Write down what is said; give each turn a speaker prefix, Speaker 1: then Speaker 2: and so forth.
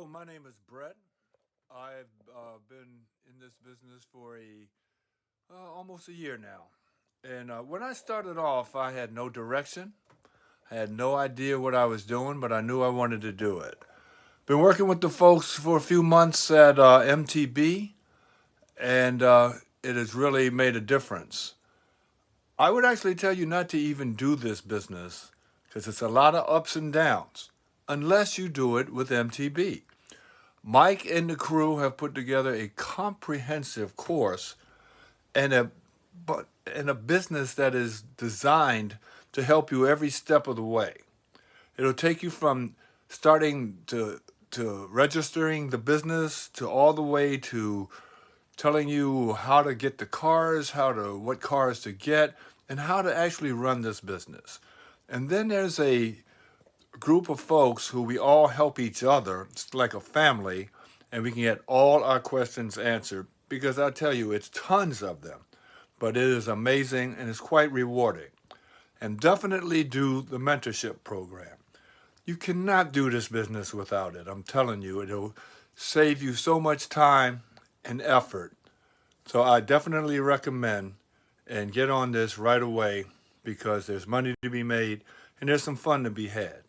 Speaker 1: Hello, my name is Brett. I've been in this business for almost a year now. And when I started off, I had no direction. I had no idea what I was doing, but I knew I wanted to do it. Been working with the folks for a few months at MTB, and it has really made a difference. I would actually tell you not to even do this business because it's a lot of ups and downs unless you do it with MTB. Mike and the crew have put together a comprehensive course and a business that is designed to help you every step of the way. It'll take you from starting to registering the business to all the way to telling you how to get the cars, what cars to get, and how to actually run this business. And then there's a group of folks who we all help each other. It's like a family, and we can get all our questions answered because I tell you, it's tons of them. But it is amazing and it's quite rewarding. And definitely do the mentorship program. You cannot do this business without it. I'm telling you, it'll save you so much time and effort. So I definitely recommend and get on this right away because there's money to be made and there's some fun to be had.